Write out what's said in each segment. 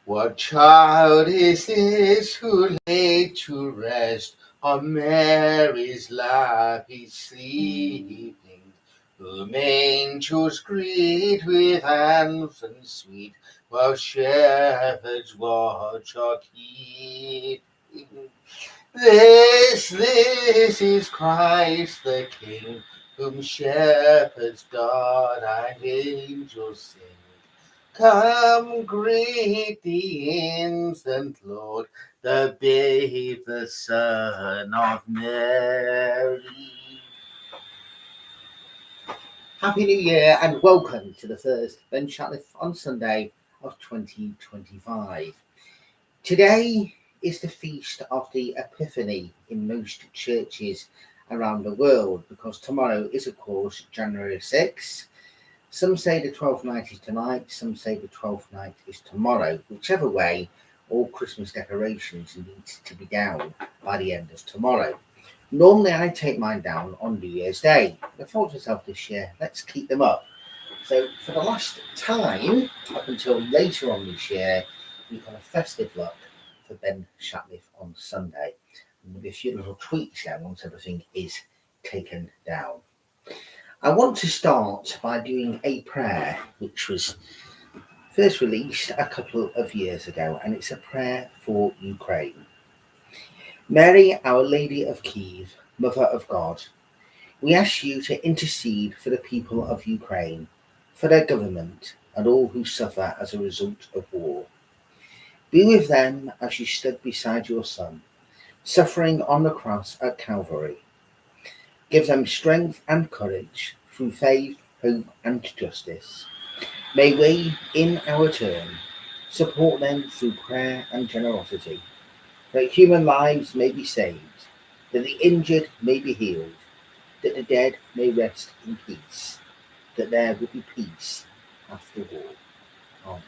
What child is this who laid to rest on Mary's lap is sleeping? Whom angels greet with anthems sweet, while shepherds watch or keep. This is Christ the King, whom shepherds guard and angels sing. Come greet the infant Lord, the babe, the Son of Mary. Happy New Year and welcome to the first Ben Shatliff on Sunday of 2025. Today is the feast of the Epiphany in most churches around the world, because tomorrow is, of course, January 6th. Some say the 12th night is tonight, some say the 12th night is tomorrow. Whichever way, all Christmas decorations need to be down by the end of tomorrow. Normally I take mine down on New Year's Day. I thought to myself this year, let's keep them up. So for the last time, up until later on this year, we've got a festive look for Ben Shatliff on Sunday. And there'll be a few little tweaks there once everything is taken down. I want to start by doing a prayer which was first released a couple of years ago, and it's a prayer for Ukraine. Mary, Our Lady of Kiev, Mother of God, we ask you to intercede for the people of Ukraine, for their government, and all who suffer as a result of war. Be with them as you stood beside your Son, suffering on the cross at Calvary. Give them strength and courage through faith, hope, and justice. May we, in our turn, support them through prayer and generosity, that human lives may be saved, that the injured may be healed, that the dead may rest in peace, that there will be peace after war. Amen.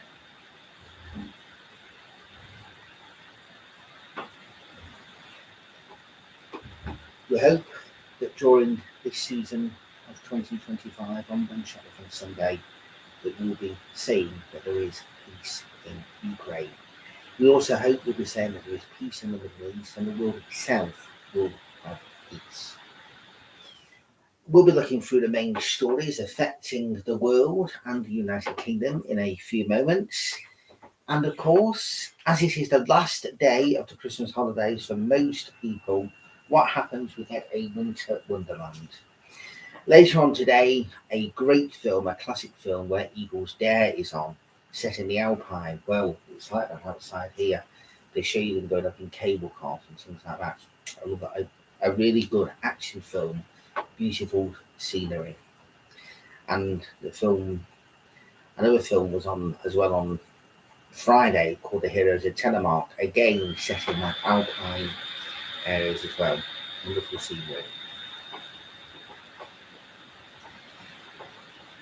We hope that during this season of 2025 on Ben Shatliff on Sunday, that we'll be saying that there is peace in Ukraine. We also hope we'll be saying that there is peace in the Middle East and the world itself will have peace. We'll be looking through the main stories affecting the world and the United Kingdom in a few moments. And of course, as it is the last day of the Christmas holidays for most people, what happens? We get a winter wonderland. Later on today, a great film, a classic film where Eagles Dare is on, set in the Alpine. Well, it's like that outside here. They show you them going up in cable cars and things like that. I love it. A really good action film, beautiful scenery. And another film was on as well on Friday called The Heroes of Telemark, again set in that Alpine areas as well. Wonderful scenery.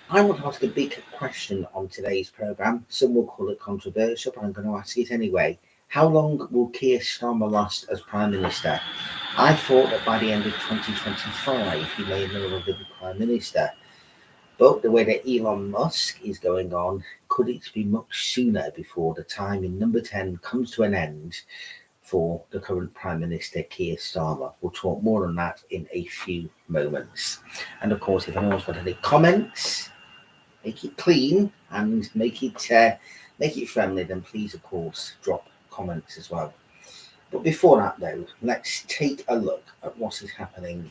I want to ask a big question on today's programme. Some will call it controversial, but I'm going to ask it anyway. How long will Keir Starmer last as Prime Minister? I thought that by the end of 2025 he may no longer be Prime Minister. But the way that Elon Musk is going on, could it be much sooner before the time in number 10 comes to an end for the current Prime Minister, Keir Starmer? We'll talk more on that in a few moments. And of course, if anyone's got any comments, make it clean and make it friendly, then please, of course, drop comments as well. But before that, though, let's take a look at what is happening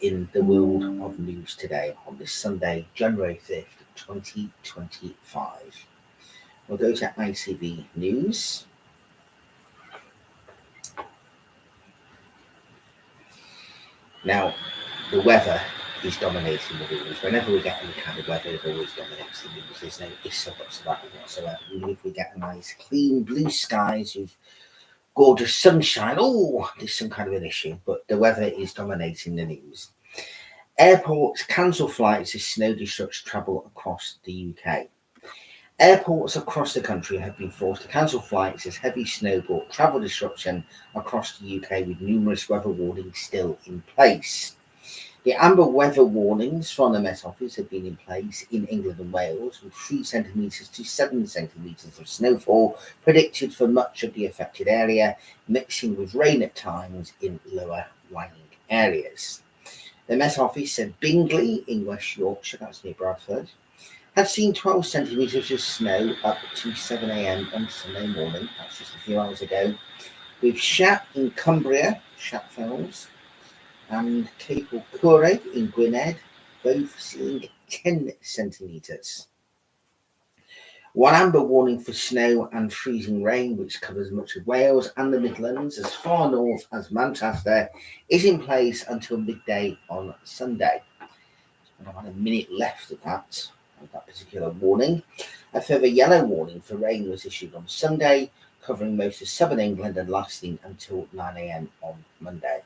in the world of news today on this Sunday, January 5th, 2025. We'll go to ITV News. Now, the weather is dominating the news. Whenever we get any kind of weather, it always dominates the news. There's no ifs or buts about it whatsoever. Even if we get a nice, clean blue skies with gorgeous sunshine, there's some kind of an issue, but the weather is dominating the news. Airports cancel flights as snow disrupts travel across the UK. Airports across the country have been forced to cancel flights as heavy snow brought travel disruption across the UK, with numerous weather warnings still in place. The amber weather warnings from the Met Office have been in place in England and Wales, with 3 centimetres to 7 centimetres of snowfall predicted for much of the affected area, mixing with rain at times in lower lying areas. The Met Office said Bingley in West Yorkshire, that's near Bradford, had seen 12 centimetres of snow up to 7 a.m. on Sunday morning, that's just a few hours ago, with Shat in Cumbria, Shatfells, and Capel Curragh in Gwynedd, both seeing 10 centimetres. One amber warning for snow and freezing rain, which covers much of Wales and the Midlands as far north as Manchester, is in place until midday on Sunday. I've had a minute left of that particular warning. A further yellow warning for rain was issued on Sunday, covering most of southern England and lasting until 9 a.m. on Monday.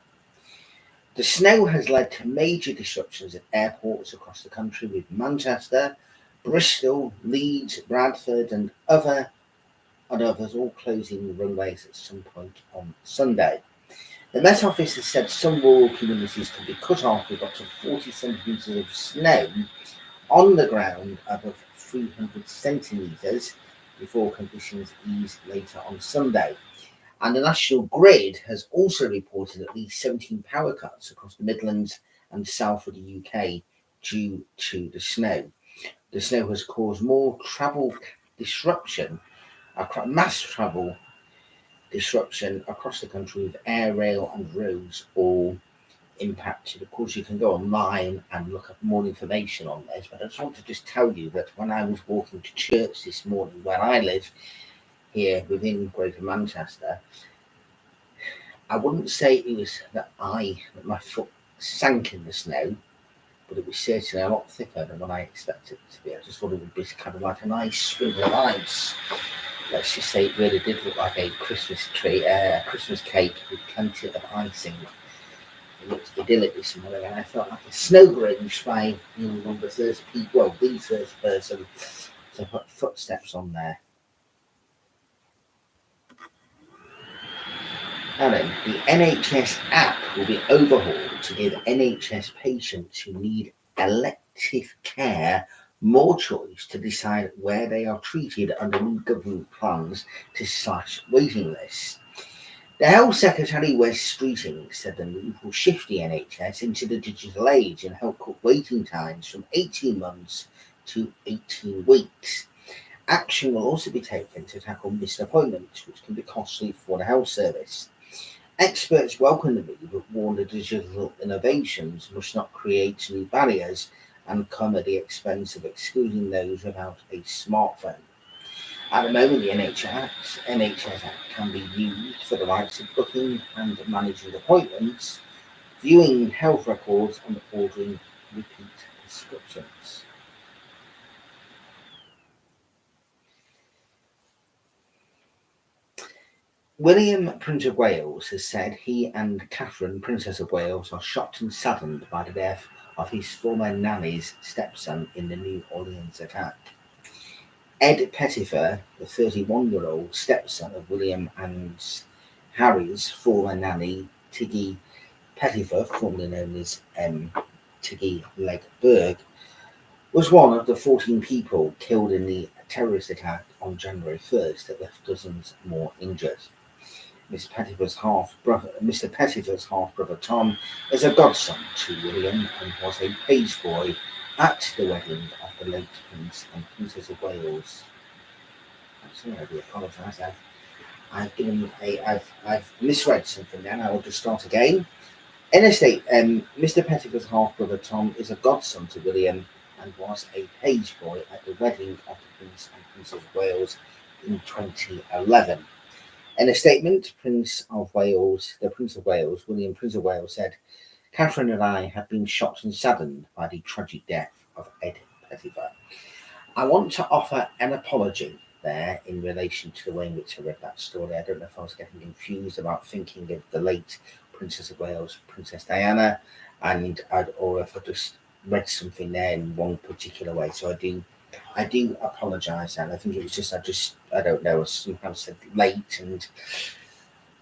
The snow has led to major disruptions at airports across the country, with Manchester, Bristol, Leeds, Bradford and others all closing runways at some point on Sunday. The Met Office has said some rural communities can be cut off with up to 40 centimetres of snow on the ground above 300 centimetres before conditions ease later on Sunday. And the National Grid has also reported at least 17 power cuts across the Midlands and south of the UK due to the snow. The snow has caused more travel disruption, mass travel disruption across the country, with air, rail and roads all impacted. Of course, you can go online and look up more information on this, but I just want to just tell you that when I was walking to church this morning, where I live, here within Greater Manchester, I wouldn't say it was that my foot sank in the snow, but it was certainly a lot thicker than what I expected it to be. I just thought it would be kind of like a nice sprinkle of ice. Let's just say it really did look like a Christmas tree, a Christmas cake with plenty of icing. It looked idyllic this morning, and I felt like a snow grinch by the first person to put footsteps on there. Now then, the NHS app will be overhauled to give NHS patients who need elective care more choice to decide where they are treated under new government plans to slash waiting lists. The Health Secretary Wes Streeting said the move will shift the NHS into the digital age and help cut waiting times from 18 months to 18 weeks. Action will also be taken to tackle missed appointments, which can be costly for the health service. Experts welcome the move, but warn the digital innovations must not create new barriers and come at the expense of excluding those without a smartphone. At the moment, the NHS Act can be used for the likes of booking and managing appointments, viewing health records and ordering repeat prescriptions. William, Prince of Wales, has said he and Catherine, Princess of Wales, are shocked and saddened by the death of his former nanny's stepson in the New Orleans attack. Ed Pettifer, the 31-year-old stepson of William and Harry's former nanny, Tiggy Pettifer, formerly known as Tiggy Legberg, was one of the 14 people killed in the terrorist attack on January 1st that left dozens more injured. Mr. Pettifer's half-brother Tom is a godson to William and was a page boy at the wedding of the late Prince and Princess of Wales. I'm sorry, I do apologise. I've misread something then. I will just start again. In a state, Mr. Pettifer's half-brother Tom is a godson to William and was a page boy at the wedding of the Prince and Princess of Wales in 2011. In a statement, the Prince of Wales, William, Prince of Wales, said, "Catherine and I have been shocked and saddened by the tragic death of Ed Pettifer. I want to offer an apology there in relation to the way in which I read that story. I don't know if I was getting confused about thinking of the late Princess of Wales, Princess Diana, or if I just read something there in one particular way. So I do apologise, and I think it was just I don't know, I somehow said late, and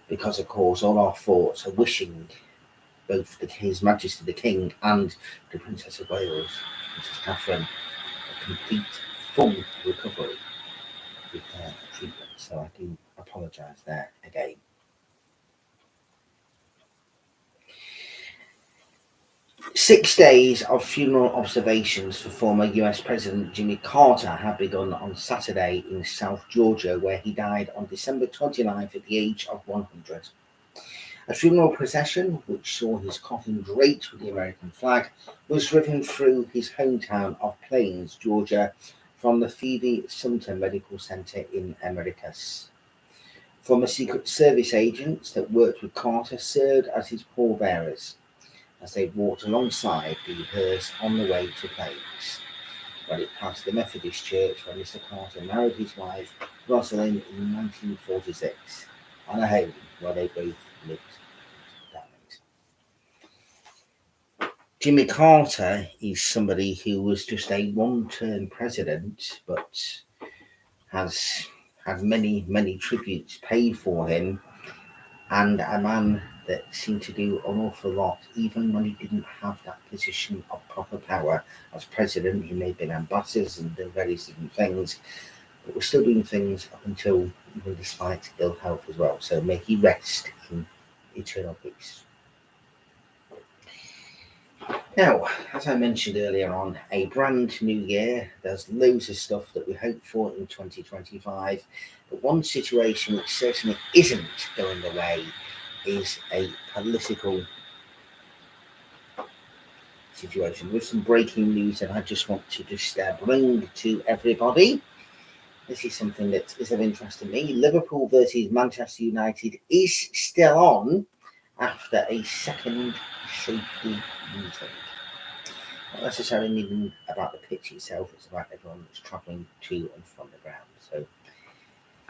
because of course all our thoughts are wishing both His Majesty the King and the Princess of Wales, Princess Catherine, a complete, full recovery with their treatment. So I do apologise there again. Six days of funeral observations for former US President Jimmy Carter have begun on Saturday in South Georgia, where he died on December 29th at the age of 100. A funeral procession, which saw his coffin draped with the American flag, was driven through his hometown of Plains, Georgia, from the Phoebe Sumter Medical Center in Americus. Former Secret Service agents that worked with Carter served as his pallbearers as they walked alongside the hearse on the way to Plains, when it passed the Methodist Church where Mr. Carter married his wife, Rosalind, in 1946, on a home where they both lived. Jimmy Carter is somebody who was just a one-term president, but has had many, many tributes paid for him, and a man that seemed to do an awful lot, even when he didn't have that position of proper power as president. He may have been ambassadors and done various different things, but was still doing things up until, even despite ill health as well. So may he rest in eternal peace. Now, as I mentioned earlier on, a brand new year. There's loads of stuff that we hope for in 2025, but one situation which certainly isn't going away is a political situation with some breaking news that I just want to bring to everybody. This is something that is of interest to me. Liverpool versus Manchester United is still on after a second safety meeting. Not necessarily even about the pitch itself, it's about everyone that's travelling to and from the ground. So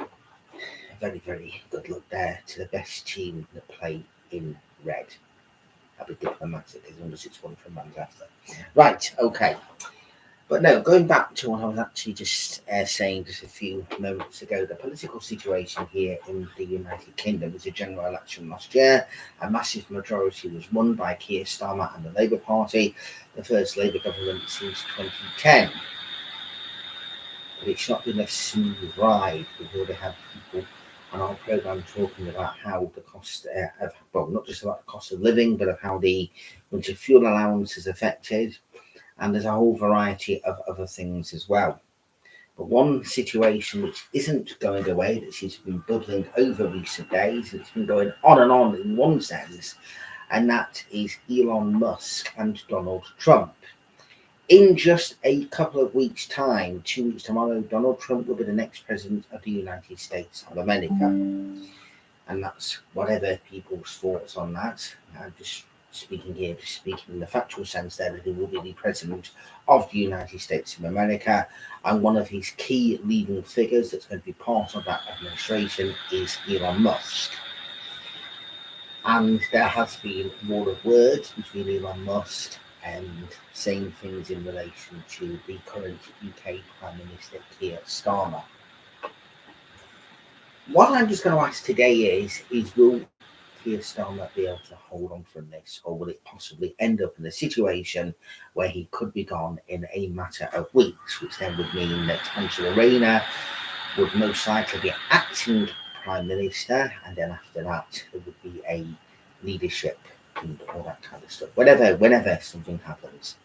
a very, very good look there to the best team that play in red. I'll be diplomatic as long as it's one from Manchester. Right, okay. But no, going back to what I was actually just saying just a few moments ago, the political situation here in the United Kingdom was a general election last year. A massive majority was won by Keir Starmer and the Labour Party, the first Labour government since 2010. But it's not been a smooth ride. We've already had people on our programme talking about how the cost of, well, not just about the cost of living, but of how the winter fuel allowance is affected. And there's a whole variety of other things as well. But one situation which isn't going away, that seems to have been bubbling over recent days, and it's been going on and on in one sense, and that is Elon Musk and Donald Trump. In just a couple of weeks' time, 2 weeks tomorrow, Donald Trump will be the next president of the United States of America. And that's whatever people's thoughts on that. I'm just speaking in the factual sense there, that he will be the president of the United States of America, and one of his key leading figures that's going to be part of that administration is Elon Musk. And there has been a war of words between Elon Musk and saying things in relation to the current UK Prime Minister Keir Starmer. What I'm just going to ask today is will Keir Starmer be able to hold on from this, or will it possibly end up in a situation where he could be gone in a matter of weeks, which then would mean that Angela Rayner would most likely be acting Prime Minister, and then after that there would be a leadership and all that kind of stuff, whenever something happens.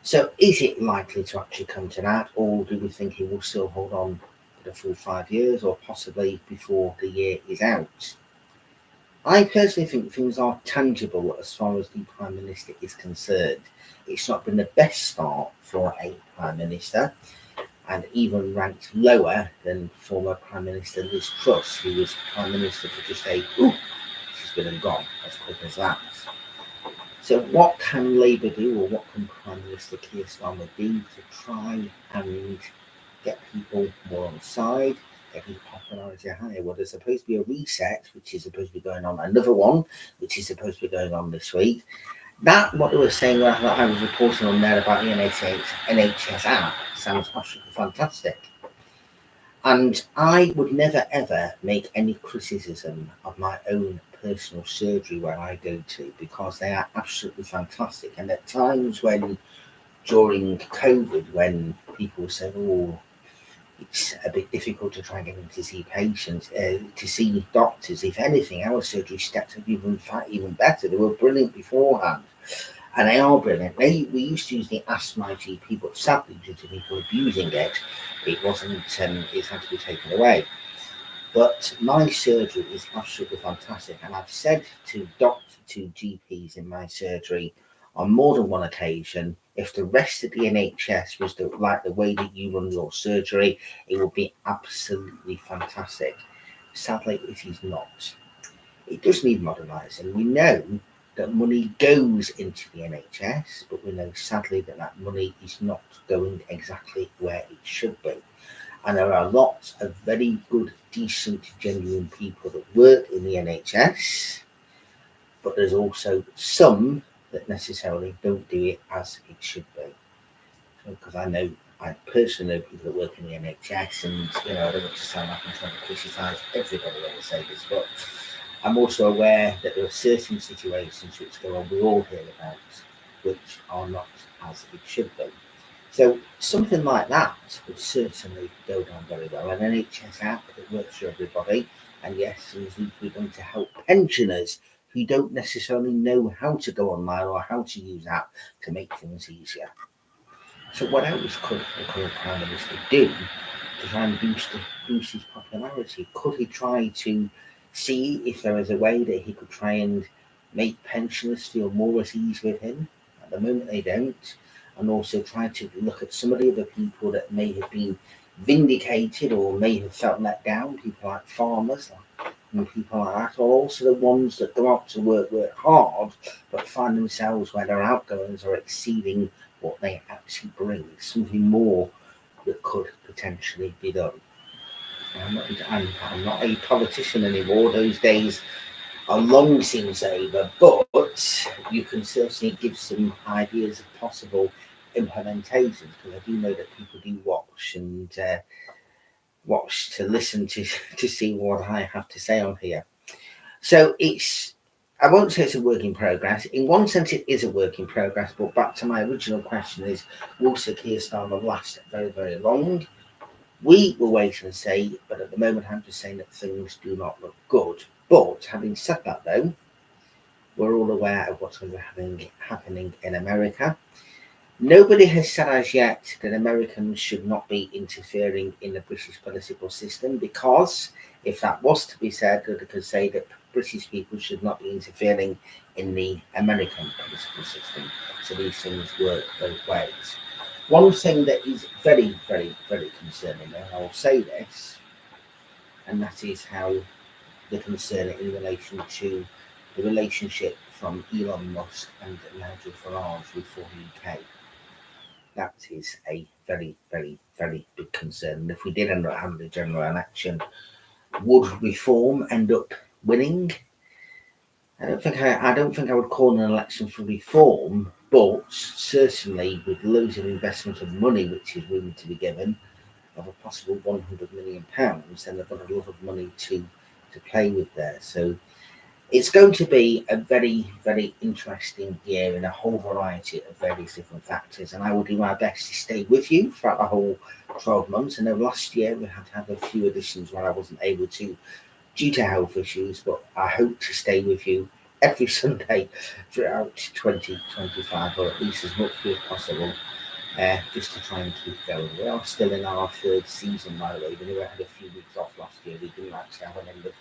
So is it likely to actually come to that, or do we think he will still hold on for the full 5 years, or possibly before the year is out? I personally think things are tangible as far as the Prime Minister is concerned. It's not been the best start for a Prime Minister, and even ranked lower than former Prime Minister Liz Truss, who was Prime Minister for just she's been and gone, as quick as that. So what can Labour do, or what can Prime Minister Keir Starmer do to try and get people more on side, get his popularity higher? Well, there's supposed to be a reset, which is supposed to be going on, another one, which is supposed to be going on this week. That, what they were saying, I was reporting on there about the NHS app, sounds absolutely fantastic. And I would never ever make any criticism of my own personal surgery where I go to, because they are absolutely fantastic. And at times when during COVID, when people said, "Oh, it's a bit difficult to try and get in to see patients, to see doctors," if anything, our surgery stepped up even better. They were brilliant beforehand, and they are brilliant. We used to use the Ask My GP, but sadly, due to people abusing it, it wasn't. It had to be taken away. But my surgery is absolutely fantastic, and I've said to GPs in my surgery on more than one occasion, if the rest of the NHS was like the way that you run your surgery, it would be absolutely fantastic. Sadly, it is not. It does need modernising. We know that money goes into the NHS, but we know sadly that money is not going exactly where it should be. And there are lots of very good, decent, genuine people that work in the NHS, but there's also some that necessarily don't do it as it should be. Because I personally know people that work in the NHS, and I don't want to sound like I'm trying to criticise everybody when I say this, but I'm also aware that there are certain situations which go on, we all hear about, which are not as it should be. So something like that would certainly go down very well. An NHS app that works for everybody, and yes, we're going to help pensioners who don't necessarily know how to go online or how to use app to make things easier. So what else could the current Prime Minister do to try and boost his popularity? Could he try to see if there is a way that he could try and make pensioners feel more at ease with him? At the moment they don't. And also try to look at some of the other people that may have been vindicated or may have felt let down, people like farmers and people like that, or also the ones that go out to work hard, but find themselves where their outgoings are exceeding what they actually bring, something more that could potentially be done. I'm not a politician anymore. Those days are long since over, but you can certainly give some ideas of possible implementations, because I do know that people do watch to listen to see what I have to say on here. So I won't say it's a work in progress. In one sense, it is a work in progress, but back to my original question is, will Sir Keir Starmer last very, very long? We will wait and see, but at the moment I'm just saying that things do not look good. But having said that though, we're all aware of what's going to be happening in America. Nobody has said as yet that Americans should not be interfering in the British political system, because if that was to be said, they could say that British people should not be interfering in the American political system. So these things work both ways. One thing that is very, very, very concerning, and I'll say this, and that is how the concern in relation to the relationship from Elon Musk and Nigel Farage with Reform UK. That is a very, very, very big concern. And if we did end up having a general election, would Reform end up winning? I don't think I would call an election for Reform, but certainly with loads of investment of money which is willing to be given, of a possible £100 million, then they've got a lot of money to play with there. So it's going to be a very, very interesting year in a whole variety of various different factors, and I will do my best to stay with you throughout the whole 12 months. I know last year we had to have a few editions where I wasn't able to due to health issues, but I hope to stay with you every Sunday throughout 2025, or at least as much as possible, just to try and keep going. We are still in our third season, by the way. We had a few weeks off last year. We didn't actually have an end of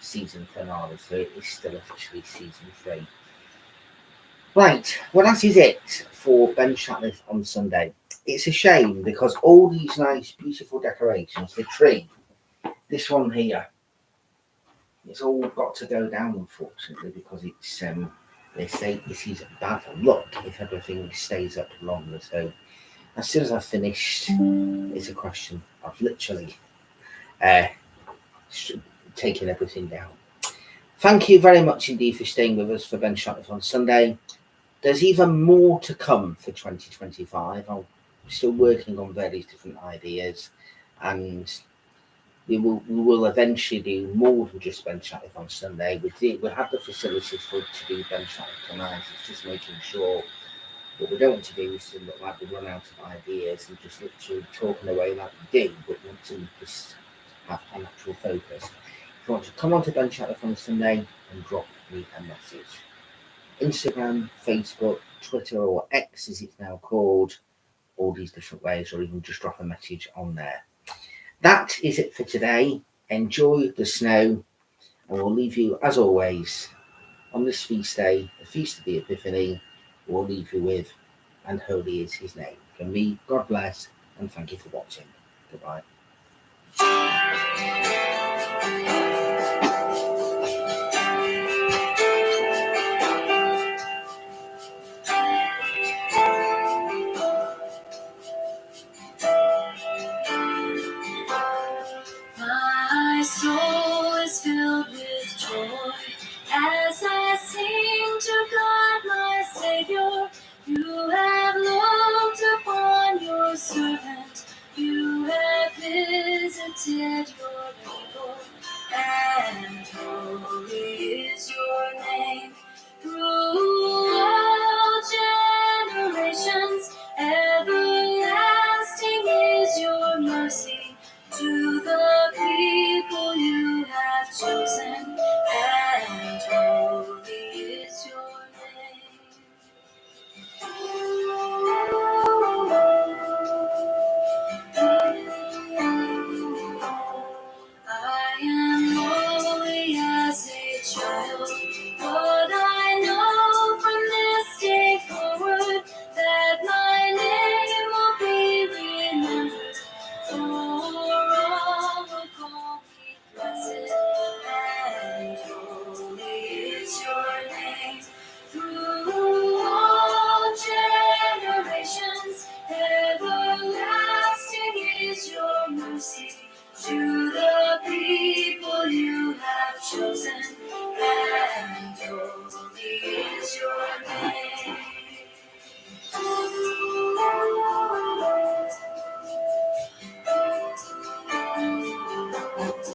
season finale, so it is still officially season 3. Right, well, that is it for Ben Shatliff on Sunday. It's a shame because all these nice, beautiful decorations, the tree, this one here, it's all got to go down, unfortunately, because it's they say this is bad luck if everything stays up longer. So as soon as I've finished, it's a question of literally taking everything down. Thank you very much indeed for staying with us for Ben Shatliff on Sunday. There's even more to come for 2025. I'm still working on various different ideas, and we will eventually do more than just Ben Shatliff on Sunday. We have the facilities to do Ben Shatliff tonight. It's just making sure. What we don't want to do is to look like we run out of ideas and just literally talking away like we do, but we want to just have an actual focus. If you want to come on to Ben Shatliff on Sunday and drop me a message. Instagram, Facebook, Twitter, or X as it's now called, all these different ways, or even just drop a message on there. That is it for today. Enjoy the snow, and we'll leave you, as always, on this feast day, the Feast of the Epiphany. We'll leave you with, and holy is his name. From me, God bless, and thank you for watching. Goodbye. My soul is filled with joy as I sing to God my Savior. You have looked upon your servant, you have visited